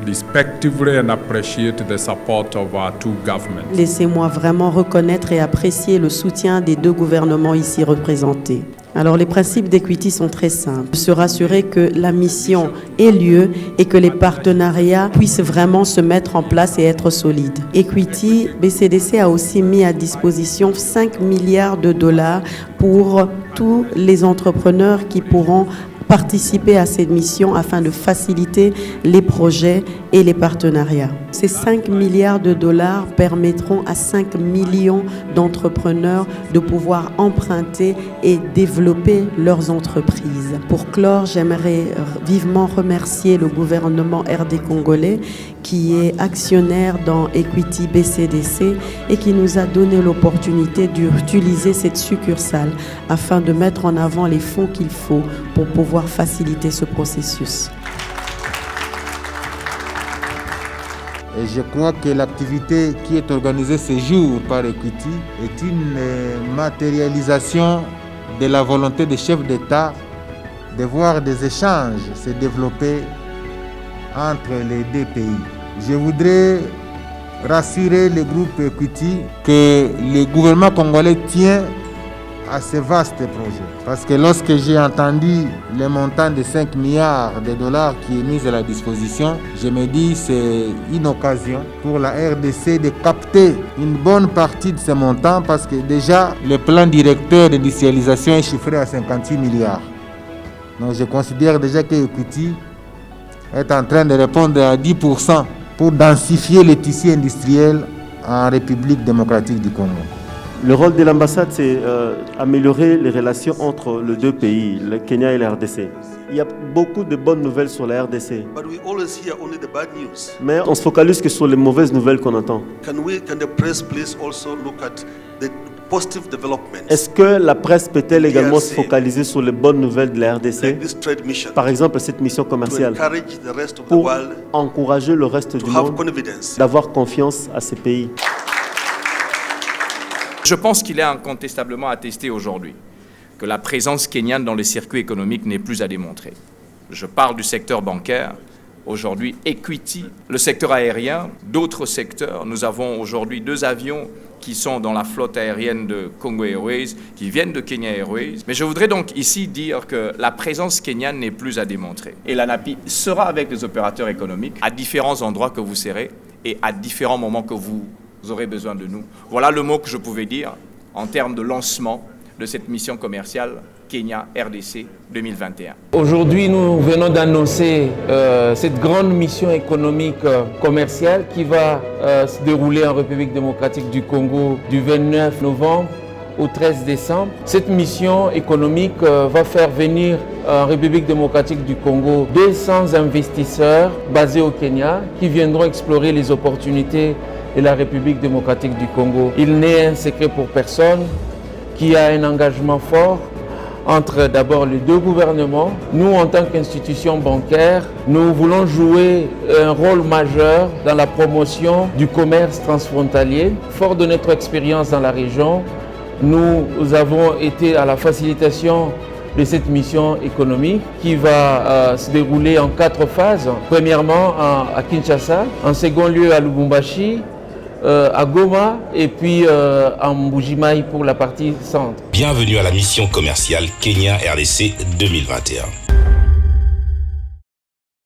respectively and appreciate the support of our two governments. Laissez-moi vraiment reconnaître et apprécier le soutien des deux gouvernements ici représentés. Alors les principes d'Equity sont très simples. Se rassurer que la mission ait lieu et que les partenariats puissent vraiment se mettre en place et être solides. Equity BCDC a aussi mis à disposition 5 milliards de dollars pour tous les entrepreneurs qui pourront participer à cette mission afin de faciliter les projets et les partenariats. Ces 5 milliards de dollars permettront à 5 millions d'entrepreneurs de pouvoir emprunter et développer leurs entreprises. Pour clore, j'aimerais vivement remercier le gouvernement RD congolais qui est actionnaire dans Equity BCDC et qui nous a donné l'opportunité d'utiliser cette succursale afin de mettre en avant les fonds qu'il faut pour pouvoir faciliter ce processus. Et je crois que l'activité qui est organisée ce jour par Equity est une matérialisation de la volonté des chefs d'État de voir des échanges se développer entre les deux pays. Je voudrais rassurer le groupe Equity que le gouvernement congolais tient à ce vaste projet. Parce que lorsque j'ai entendu le montant de 5 milliards de dollars qui est mis à la disposition, je me dis que c'est une occasion pour la RDC de capter une bonne partie de ce montant parce que déjà le plan directeur d'industrialisation est chiffré à 58 milliards. Donc je considère déjà que Equity est en train de répondre à 10% pour densifier les tissus industriels en République démocratique du Congo. Le rôle de l'ambassade, c'est améliorer les relations entre les deux pays, le Kenya et la RDC. Il y a beaucoup de bonnes nouvelles sur la RDC. But we always hear only the bad news. Mais on se focalise que sur les mauvaises nouvelles qu'on entend. Can the press please also look at the positive developments? Est-ce que la presse peut-elle également se focaliser sur les bonnes nouvelles de la RDC? Like this trade mission, par exemple, cette mission commerciale, to encourage the rest of the pour world encourager le reste du to have monde confidence. d'avoir confiance à ces pays. Je pense qu'il est incontestablement attesté aujourd'hui que la présence kenyane dans le circuit économique n'est plus à démontrer. Je parle du secteur bancaire, aujourd'hui Equity, le secteur aérien, d'autres secteurs. Nous avons aujourd'hui 2 avions qui sont dans la flotte aérienne de Congo Airways, qui viennent de Kenya Airways. Mais je voudrais donc ici dire que la présence kenyane n'est plus à démontrer. Et l'ANAPI sera avec les opérateurs économiques à différents endroits que vous serez et à différents moments que vous aurez besoin de nous. Voilà le mot que je pouvais dire en termes de lancement de cette mission commerciale Kenya-RDC 2021. Aujourd'hui, nous venons d'annoncer cette grande mission économique commerciale qui va se dérouler en République démocratique du Congo du 29 novembre au 13 décembre. Cette mission économique va faire venir en République démocratique du Congo 200 investisseurs basés au Kenya qui viendront explorer les opportunités de la République démocratique du Congo. Il n'est un secret pour personne qu'il y a un engagement fort entre d'abord les deux gouvernements. Nous, en tant qu'institution bancaire, nous voulons jouer un rôle majeur dans la promotion du commerce transfrontalier. Fort de notre expérience dans la région, nous avons été à la facilitation de cette mission économique qui va se dérouler en 4 phases. Premièrement à Kinshasa, en second lieu à Lubumbashi, à Goma et puis à Mbujimayi pour la partie centre. Bienvenue à la mission commerciale Kenya-RDC 2021.